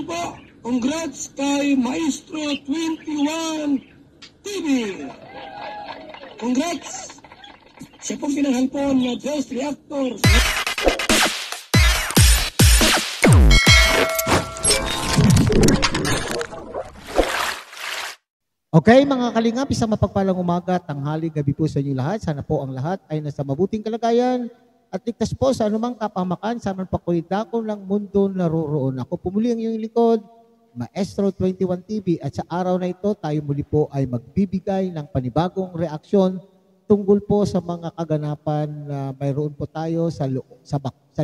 po, congrats kay Maestro 21 TV. Congrats! Siya pong pinanghalpon na Ghost Reactor. Okay mga kalingap, isang mapagpalang umaga, tanghali, gabi po sa inyo lahat. Sana po ang lahat ay nasa mabuting kalagayan at ligtas po sa anumang kapamakan sa anong pakulidakon ng mundo naroroon. Ako pumuli ang iyong likod, Maestro 21 TV, at sa araw na ito tayo muli po ay magbibigay ng panibagong reaksyon tungkol po sa mga kaganapan na mayroon po tayo sa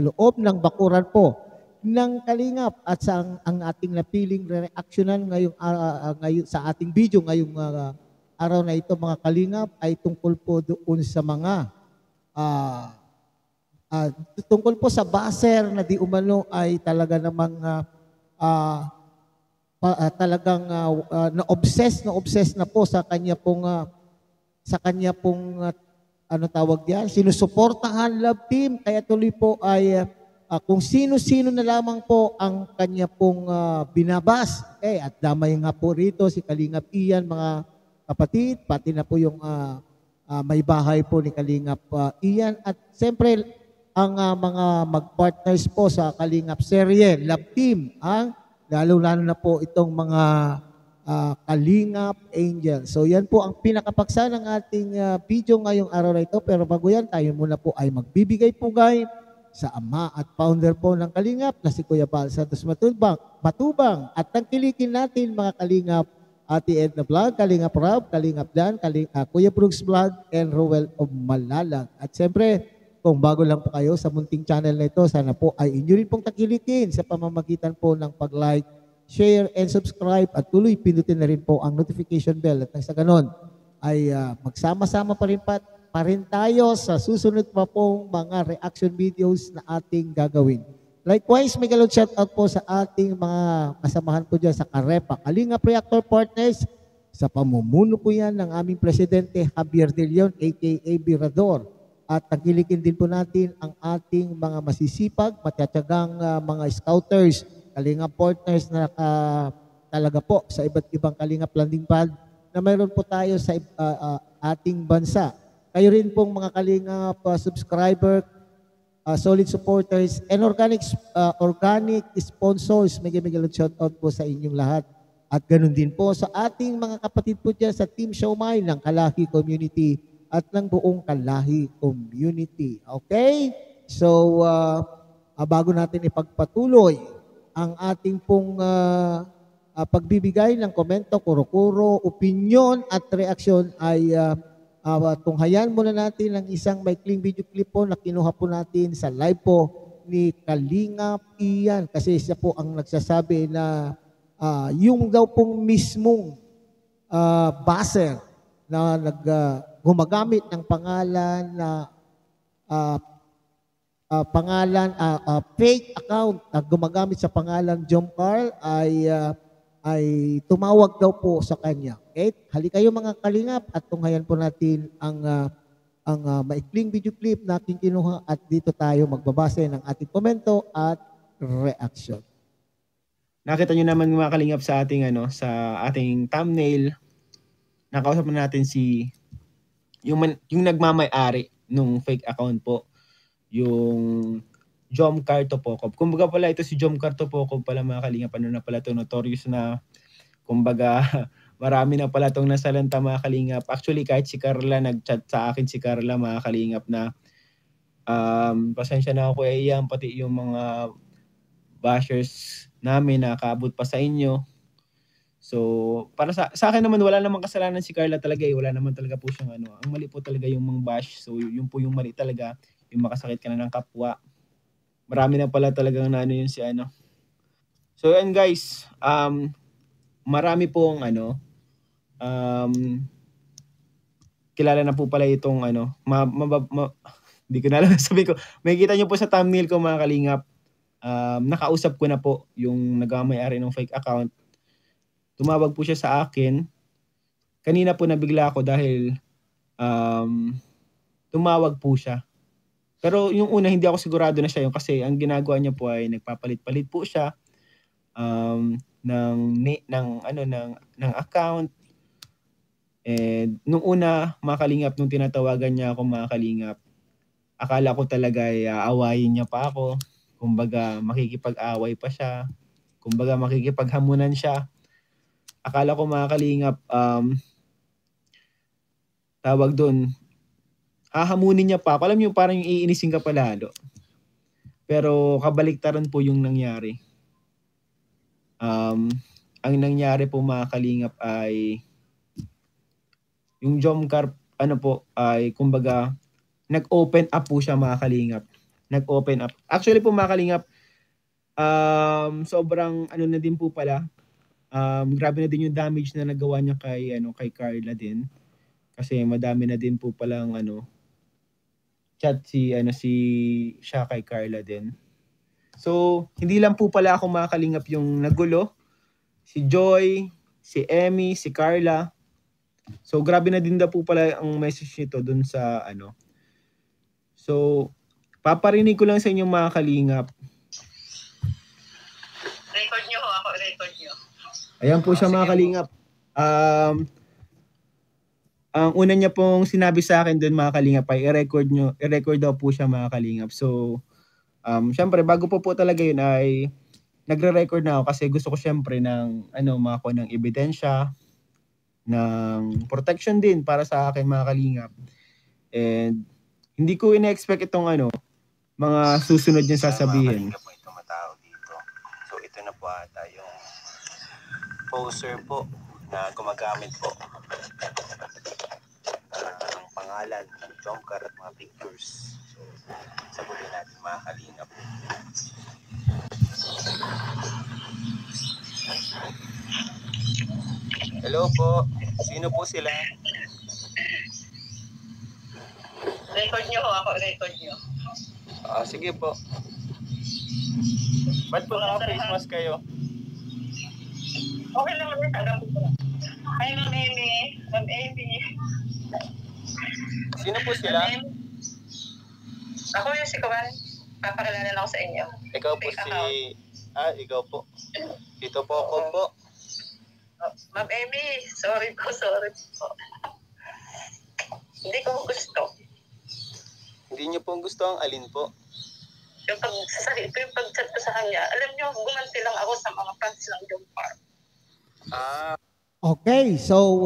loob ng bakuran po ng Kalingap at sa ang ating napiling reaksyonan ngayon sa ating video ngayong araw na ito mga Kalingap ay tungkol po doon sa mga tungkol po sa baser na di umano ay talaga namang talagang na-obsess na po sa kanya pong ano tawag diyan, sinusuportahan love team, kaya tuloy po ay kung sino-sino na lamang po ang kanya pong binabas. At damay nga po rito si Kalingap Ian, mga kapatid, pati na po yung may bahay po ni Kalingap Ian. At siyempre, ang mga mag-partners po sa Kalingap serye, Love Team, lalo-lalo na po itong mga Kalingap Angel. So yan po ang pinakapaksa ng ating video ngayong araw na ito. Pero bago yan, tayo muna po ay magbibigay pugay sa ama at founder po ng Kalingap na si Kuya Bal Santos Matubang, at tangkilikin natin mga Kalingap, Ate Edna Vlog, Kalingap Rob, Kalingap Dan, Kuya Brooks Vlog, and Roel of Malalag. At siyempre, kung bago lang po kayo sa munting channel na ito, sana po ay inyo rin pong takilikin sa pamamagitan po ng pag-like, share, and subscribe, at tuloy pindutin na rin po ang notification bell, at nang sa ganon ay magsama-sama pa rin tayo sa susunod pa pong mga reaction videos na ating gagawin. Likewise, may galong shoutout po sa ating mga kasamahan po dyan sa Karepa, Kalingap Reactor Partners, sa pamumuno po yan ng aming Presidente Javier De Leon, aka Birador. At tagilikin din po natin ang ating mga masisipag, matyagang mga scouters, Kalingap Partners na talaga po sa iba't ibang Kalingap landing pad na mayroon po tayo sa ating bansa. Kayo rin pong mga Kalingap subscriber, solid supporters, and organic sponsors. May shoutout po sa inyong lahat. At ganun din po sa ating mga kapatid po dyan sa Team Siomay ng Kalahi Community at ng buong Kalahi Community. Okay? So, bago natin ipagpatuloy ang ating pong pagbibigay ng komento, kuro-kuro, opinion at reaksyon ay tunghayan muna natin ang isang maikling video clip po na kinuha po natin sa live po ni Kalingap Ian, kasi siya po ang nagsasabi na yung daw pong mismong baser na gumagamit ng pangalan na fake account na gumagamit sa pangalan John Carl ay tumawag daw po sa kanya. Okay? Halika kayo mga Kalingap at tunghayan po natin ang maikling video clip na ating kinuha, at dito tayo magbabase ng ating komento at reaction. Nakita nyo naman mga Kalingap sa ating sa ating thumbnail, nakausap na natin si yung nagmamay-ari nung fake account po, yung Jomcar Topokov. Kumbaga pala ito si Jomcar Topokov pala mga Kalingap, na pala ito, notorious na, kumbaga marami na pala itong nasalanta mga Kalingap. Actually kahit si Carla, nag-chat sa akin si Carla mga Kalingap na pasensya na ako Ian, pati yung mga bashers namin nakaabot pa sa inyo. So para sa akin naman, wala namang kasalanan si Carla talaga wala naman talaga po siyang ang mali po talaga yung mga bash. So yun po yung mali talaga, yung makasakit ka na ng kapwa. Marami na pala talagang yun si So yan guys, marami pong kilala na po pala itong hindi ko na alam sabi ko. May kita nyo po sa thumbnail ko mga Kalingap. Nakausap ko na po yung nagmamay-ari ng fake account. Tumawag po siya sa akin. Kanina po nabigla ako dahil tumawag po siya. Pero yung una, hindi ako sigurado na siya yung, kasi ang ginagawa niya po ay nagpapalit-palit po siya. ng account. And nung una, mga kalingap, nung tinatawagan niya ako, mga kalingap, akala ko talaga ay aawayin niya pa ako. Kumbaga makikipag-away pa siya. Kumbaga makikipaghamunan siya. Akala ko, mga kalingap, tawag doon, hahamunin niya pa ako. Alam niyo, parang yung iinisin ka pa lalo. Pero kabaliktaran po yung nangyari. Ang nangyari po, mga kalingap, ay yung Jomcar ay kumbaga nag-open up po siya, mga kalingap. Nag-open up. Actually po, mga kalingap, sobrang na din po pala. Grabe na din yung damage na nagawa niya kay Carla din. Kasi madami na din po palang chat siya kay Carla din. So, hindi lang po pala ako, mga kalingap, yung nagulo. Si Joy, si Emmy, si Carla. So, grabe na din daw po pala ang message nito dun sa So, paparinig ko lang sa inyo, mga kalingap. Record nyo ho, ako record nyo. Ayan po siya, mga kalingap. Ang una niya pong sinabi sa akin dun, mga kalingap, ay i-record daw po siya, mga kalingap. So, syempre, bago po talaga yun ay nagre-record na ako kasi gusto ko syempre ng makakuha ng ebidensya, ng protection din para sa akin, mga kalingap. And hindi ko ina-expect itong mga susunod niya sasabihin. Mga kalingap po itong matao dito. So ito na po ata yung poster po na gumagamit po ng pangalan ng Jomcar at mga pictures. So sagutin natin, mga kalingap. Hello po. Sino po sila? Record nyo ho, ako record nyo. Sige po. Ba't po naka-face mask kayo? Okay lang naman, taga po. Hi, Ma'am Amy. Ma'am Amy. Sino po sila? Ako yung si Kawan. Papakilala ako sa inyo. Ikaw po ikaw po. Dito po ako po. Ma'am Amy, sorry po. Hindi ko gusto. Hindi niyo po gusto ang alin po? Yung pag-chat ko sa kanya, alam niyo, gumanti lang ako sa mga fans ng Jomcar. Okay, so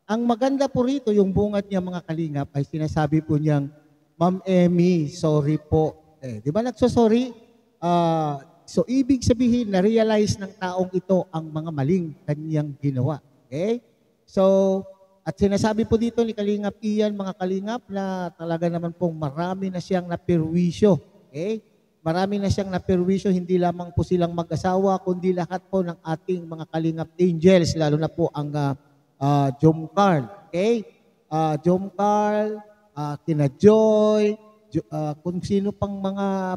ang maganda po rito, yung bungat niya, mga kalingap, ay sinasabi po niyang, Ma'am Emmy, sorry po. Di ba nagsosorry? So ibig sabihin, na-realize ng taong ito ang mga maling kanyang ginawa. Okay? So, at sinasabi po dito ni Kalingap Ian, mga kalingap, na talaga naman pong marami na siyang napirwisyo. Okay? Marami na siyang napirwisyo, hindi lamang po silang mag-asawa, kundi lahat po ng ating mga kalingap angels, lalo na po ang Jomcar. Okay? Jomcar, kina Joy, kung sino pang mga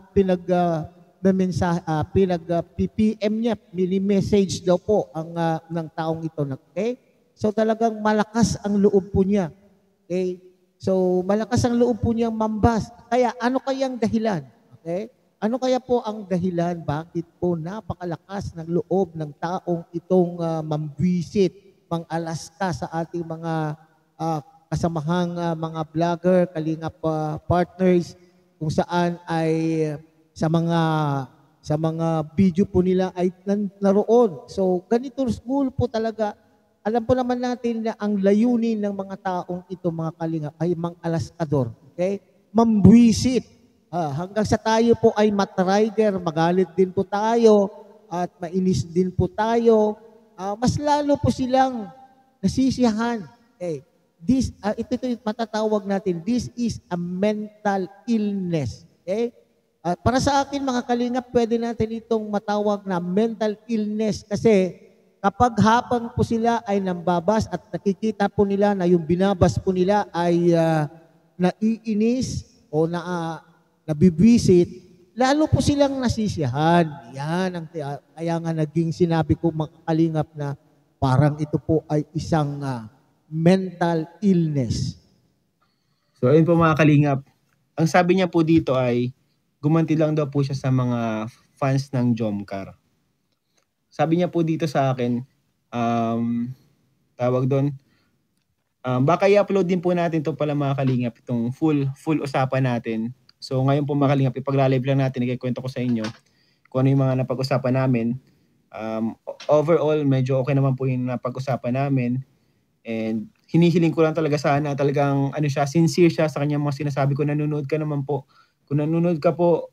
PPM niya, mini-message daw po ang ng taong ito. Okay? So talagang malakas ang loob po niya. Okay? So malakas ang loob po niyang mambas. Kaya ano kayang dahilan? Okay? Ano kaya po ang dahilan bakit po napakalakas ng loob ng taong itong mambwisit, mang-alaska sa ating mga kasamahang mga vlogger, kalingap partners, kung saan ay sa mga video po nila ay naroon. So ganito school po talaga. Alam po naman natin na ang layunin ng mga taong ito, mga kalingap, ay mang-alaskador. Okay? Mambwisit. Hanggang sa tayo po ay matriger, magalit din po tayo, at mainis din po tayo, mas lalo po silang nasisiyahan. Okay? Ito matatawag natin, this is a mental illness. Okay? Para sa akin, mga kalingap, pwede natin itong matawag na mental illness kasi kapag hapon po sila ay nambabas at nakikita po nila na yung binabas po nila ay naiinis o nabibwisit, lalo po silang nasisiyahan. Yan ang kaya nga naging sinabi ko, mga kalingap, na parang ito po ay isang mental illness. So ayun po, mga kalingap. Ang sabi niya po dito ay gumanti lang daw po siya sa mga fans ng Jomcar. sabi niya po dito sa akin, tawag doon, baka i-upload din po natin to pala mga kalingap, itong full usapan natin. So ngayon po mga kalingap, ipagla-live lang natin, ikikwento ko sa inyo kung ano yung mga napag-usapan namin. Overall, medyo okay naman po yung napag-usapan namin. And hinihiling ko lang talaga sana talagang sincere siya sa kanyang mga sinasabi ko. Nanonood ka naman po. Kung nanonood ka po,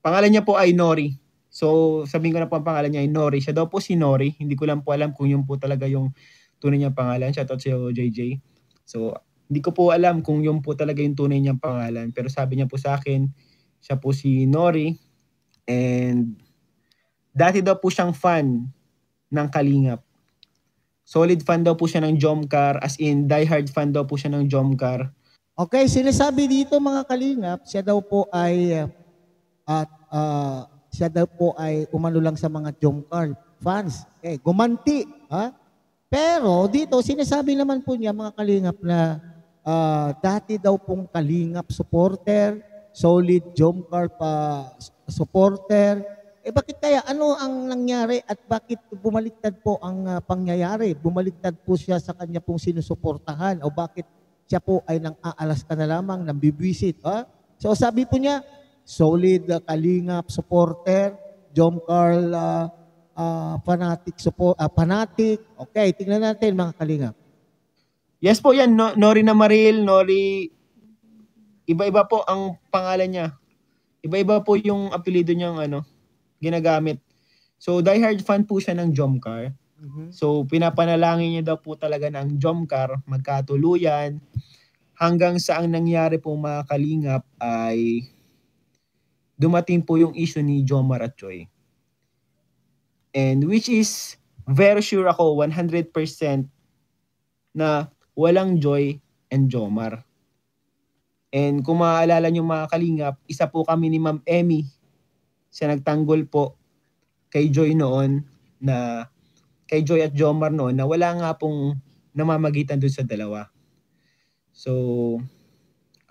pangalan niya po ay Nori. So, sabihin ko na po ang pangalan niya ay Nori. Siya daw po si Nori. Hindi ko lang po alam kung yun po talaga yung tunay niyang pangalan. Shoutout sa JJ. So, hindi ko po alam kung yun po talaga yung tunay niyang pangalan. Pero sabi niya po sa akin, siya po si Nori. And dati daw po siyang fan ng Kalingap. Solid fan daw po siya ng Jomcar. As in, diehard fan daw po siya ng Jomcar. Okay, sinasabi dito mga kalingap, siya daw po ay umano lang sa mga Jomcar fans. Okay, gumanti. Ha? Pero dito, sinasabi naman po niya mga kalingap na dati daw pong Kalingap supporter, solid Jomcar supporter. Bakit kaya? Ano ang nangyari at bakit bumaliktad po ang pangyayari? Bumaliktad po siya sa kanya pong sinusuportahan o bakit siya po ay nang aalas ka na lamang, nang bibwisit? Ha? So sabi po niya, solid Kalingap supporter, Jomcar fanatic. Okay, tingnan natin mga Kalingap. Yes po yan, Nori na Maril, Nori, iba-iba po ang pangalan niya. Iba-iba po yung apelido niyang ginagamit. So, diehard fan po siya ng Jomcar. So, pinapanalangin niya daw po talaga ng Jomcar magkatuluyan hanggang sa ang nangyari po mga Kalingap ay dumating po yung issue ni Jomar at Joy. And which is very sure ako 100% na walang Joy and Jomar. And kung maaalala niyo mga Kalingap, isa po kami ni Ma'am Emmy siya nagtanggol po kay Joy noon kay Joy at Jomar noon na wala nga pong namamagitan doon sa dalawa. So,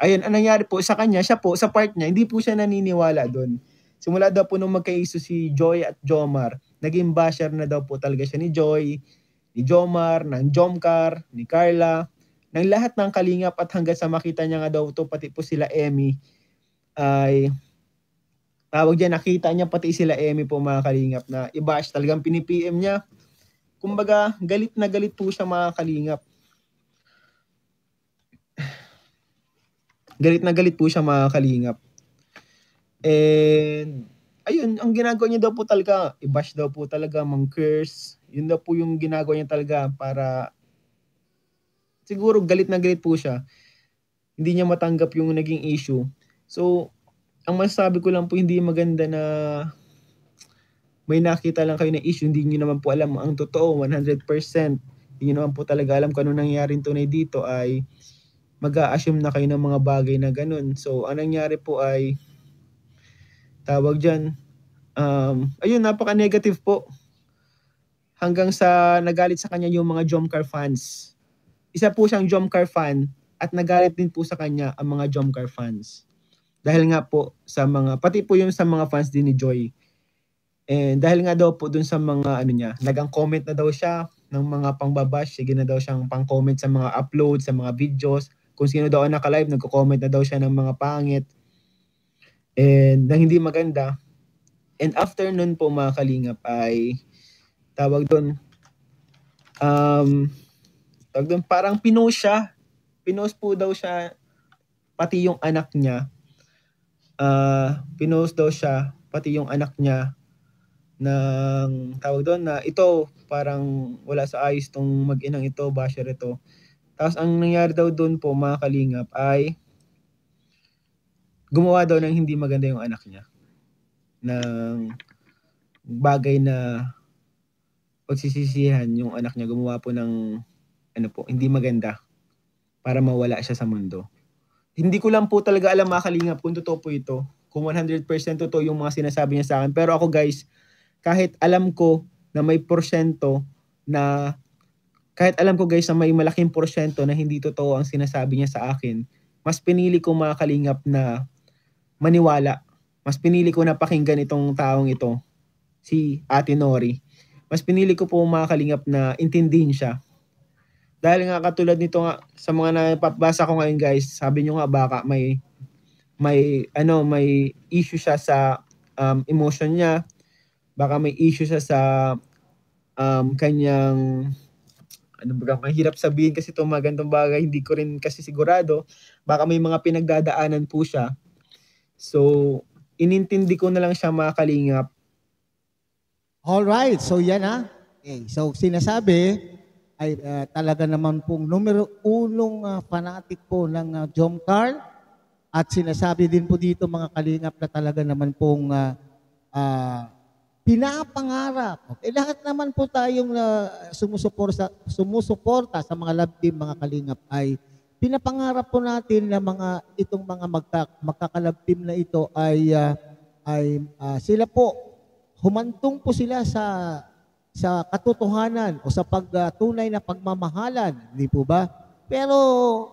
ayun, ang nangyari po sa kanya, siya po, sa part niya, hindi po siya naniniwala doon. Simula daw po nung magkaiso si Joy at Jomar, naging basher na daw po talaga siya ni Joy, ni Jomar, ng Jomcar, ni Carla, ng lahat ng Kalingap at hanggang sa makita niya nga daw to, pati po sila Emmy, ay tawag dyan, nakita niya pati sila Emmy po mga Kalingap na i-bash, talagang pinipm niya. Kumbaga, galit na galit po siya mga Kalingap. Galit na galit po siya mga Kalingap. And, ayun, ang ginagawa niya daw po talaga, i-bash daw po talaga, mang-curse. Yun daw po yung ginagawa niya talaga para, siguro galit na galit po siya. Hindi niya matanggap yung naging issue. So, ang masasabi ko lang po, hindi maganda na may nakita lang kayo na issue, hindi niyo naman po alam ang totoo, 100%. Hindi niyo naman po talaga alam kung ano nangyaring tunay dito, ay mag-a-assume na kayo ng mga bagay na ganun. So, ang nangyari po ay, tawag dyan, ayun, napaka-negative po. Hanggang sa nagalit sa kanya yung mga Jomcar fans. Isa po siyang Jomcar fan at nagalit din po sa kanya ang mga Jomcar fans. Dahil nga po sa mga, pati po yung sa mga fans din ni Joy. And dahil nga daw po dun sa mga nagang-comment na daw siya ng mga pangbabash, sige na daw siyang pang-comment sa mga upload, sa mga videos. Kung sino daw ang naka-live, nagko-comment na daw siya ng mga pangit. And na hindi maganda. And after nun po mga Kalingap ay tawag doon, parang pinost siya. Pinost po daw siya, pati yung anak niya. Pinost daw siya, pati yung anak niya, ng tawag doon na ito, parang wala sa ayos tong mag-inang ito, basher ito. Tapos ang nangyari daw doon po mga Kalingap ay gumawa daw ng hindi maganda yung anak niya. Ng bagay na pagsisisihan yung anak niya, gumawa po ng hindi maganda para mawala siya sa mundo. Hindi ko lang po talaga alam mga Kalingap kung totoo po ito. Kung 100% totoo yung mga sinasabi niya sa akin. Pero ako guys, kahit alam ko na may porsyento na, kahit alam ko guys na may malaking porsyento na hindi totoo ang sinasabi niya sa akin, mas pinili ko mga Kalingap na maniwala mas pinili ko na pakinggan itong taong ito, si Ate Nori. Mas pinili ko po mga kalingap na intindihin siya. Dahil nga katulad nito nga, sa mga napabasa ko ngayon guys, sabi nyo nga baka may issue siya sa emotion niya, baka may issue siya sa kanyang, ano ba, mahirap sabihin kasi itong mga ganitong bagay, hindi ko rin kasi sigurado, baka may mga pinagdadaanan po siya. So, inintindi ko na lang siya mga kalingap. Alright, so yan ha. Okay, so sinasabi ay talaga naman pong numero unong fanatic po ng Jom Carl. At sinasabi din po dito mga kalingap na talaga naman pong pinapangarap. Okay, lahat naman po tayong sumusuporta sa mga love team mga kalingap ay pinapangarap po natin na itong mga magkakalab team na ito ay sila po humantong po sila sa katotohanan o sa pagtunay na pagmamahalan, hindi po ba? Pero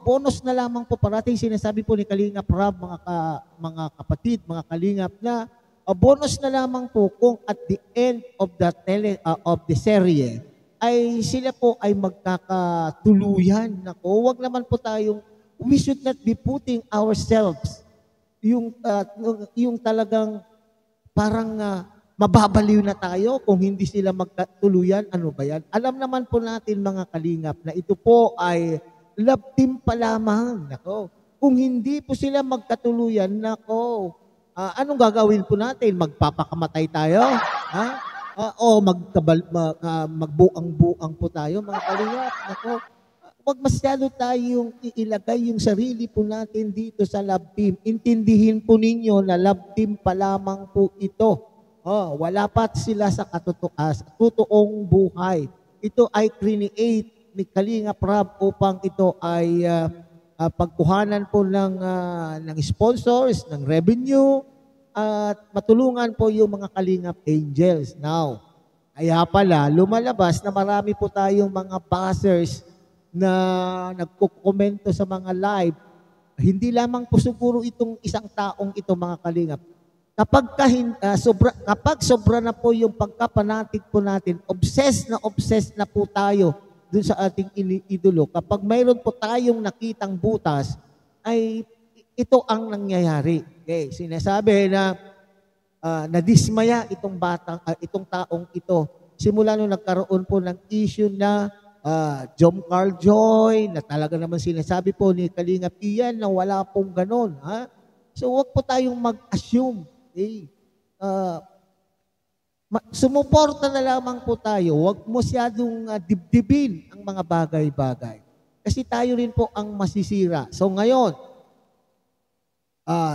bonus na lamang po parating sinasabi po ni Kalingap Rab, mga kapatid, mga kalingap na bonus na lamang po kung at the end of the serye ay sila po ay magkakatuluyan. Nako, wag naman po tayong, we should not be putting ourselves yung talagang parang mababaliw na tayo kung hindi sila magkatuluyan. Ano ba yan? Alam naman po natin mga kalingap na ito po ay love team pa lamang. Nako, kung hindi po sila magkatuluyan, nako, anong gagawin po natin? Magpapakamatay tayo? Ha? O magbuang-buang po tayo, mga kalingap. Nako, wag masyado tayong iilagay yung sarili po natin dito sa love team. Intindihin po ninyo na love team pa lamang po ito. Wala pa sila sa totoong buhay. Ito ay create ni Kalingap Rab upang ito ay pagkuhanan po ng sponsors, ng revenue, at matulungan po yung mga Kalingap Angels. Now, kaya pala, lumalabas na marami po tayong mga buzzers na nagkukomento sa mga live. Hindi lamang po siguro itong isang taong ito mga Kalingap. Kapag sobra na po yung pagkapanatig po natin, obsessed na po tayo dun sa ating idolo. Kapag mayroon po tayong nakitang butas, ay ito ang nangyayari. Okay, sinasabi na nadismaya itong taong ito. Simula nung nagkaroon po ng issue na Jom Carl Joy, na talaga naman sinasabi po ni Kalingap Ian na wala pong ganon. Ha? So wag po tayong mag-assume. Okay? Sumuporta na lamang po tayo. Huwag masyadong dibdibin ang mga bagay-bagay. Kasi tayo rin po ang masisira. So ngayon,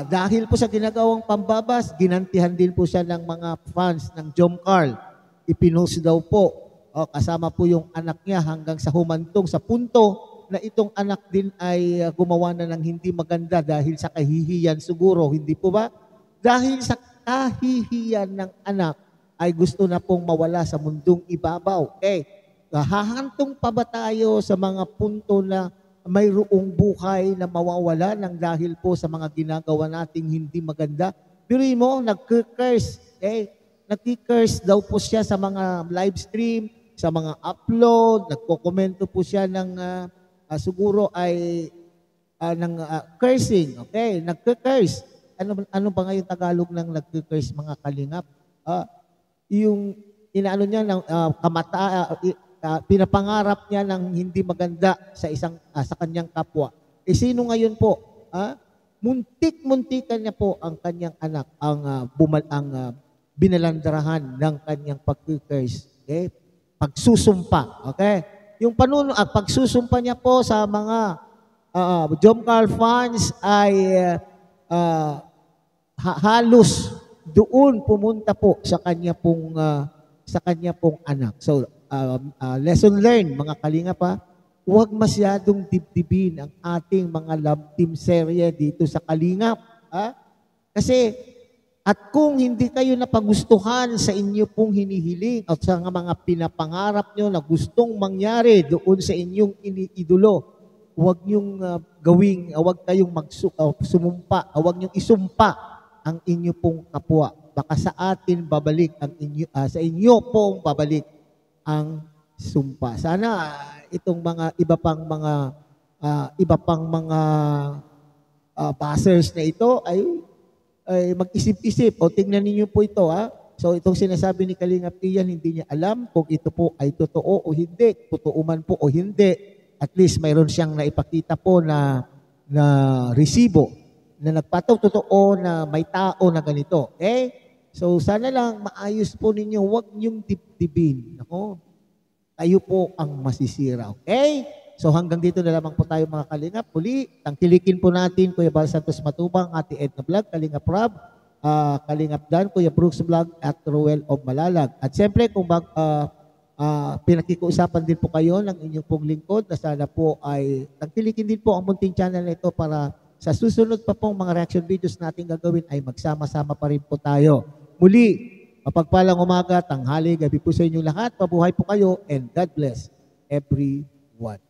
dahil po sa ginagawang pambabas, ginantihan din po siya ng mga fans ng Jom Carl. Ipinost daw po, kasama po yung anak niya hanggang sa humantong sa punto na itong anak din ay gumawa na ng hindi maganda dahil sa kahihiyan siguro. Hindi po ba? Dahil sa kahihiyan ng anak, ay gusto na pong mawala sa mundong ibabaw. Okay, hahantong pa ba tayo sa mga punto na mayroong buhay na mawawala ng dahil po sa mga ginagawa nating hindi maganda? Biruin mo, nag-curse. Nag-curse daw po siya sa mga live stream, sa mga upload, nagko-komento po siya ng siguro ay ng cursing. Okay, nag-curse. Ano ba ngayon Tagalog ng nag-curse mga kalingap? Yung inaano niya ng pinapangarap niya ng hindi maganda sa kanyang kapwa. Sino ngayon po? Muntik-muntikan niya po ang kanyang anak ang binalandrahan ng kanyang pag-curse. Okay? Pagsusumpa. Okay? Yung pagsusumpa niya po sa mga Jom Carl fans ay halos doon pumunta po sa kanya pong anak. So lesson learned mga kalingap, huwag masyadong dibdibin ang ating mga love team serye dito sa Kalingap. Kasi at kung hindi kayo napagustuhan sa inyo pong hinihiling at sa mga pinapangarap nyo na gustong mangyari doon sa inyong iniidolo, huwag niyong huwag kayong sumumpa, huwag niyong isumpa ang inyo pong kapwa. Baka sa atin babalik ang inyo, sa inyo pong babalik ang sumpa. Sana itong mga iba pang mga passers na ito ay mag-isip-isip o tingnan ninyo po ito ha. So itong sinasabi ni Kalingap Ian, hindi niya alam kung ito po ay totoo o hindi, totoo man po o hindi. At least mayroon siyang naipakita po na resibo na nagpatotoo na may tao na ganito. Okay? So sana lang maayos po ninyo, huwag niyong dibdibin. Ako, kayo po ang masisira. Okay? So hanggang dito na lamang po tayo mga Kalingap. Uli, tangkilikin po natin Kuya Bal Santos Matubang, Ate Edna Vlog, Kalingap Rob, Kalingap Dan, Kuya Brooks Vlog, at Ruel of Malalag. At siyempre kung pinakikiusapan din po kayo ng inyong pong lingkod na sana po ay tangkilikin din po ang munting channel na ito para sa susunod pa pong mga reaction videos natin gagawin ay magsama-sama pa rin po tayo. Muli, mapagpalang umaga, tanghali, gabi po sa inyong lahat. Mabuhay po kayo and God bless everyone.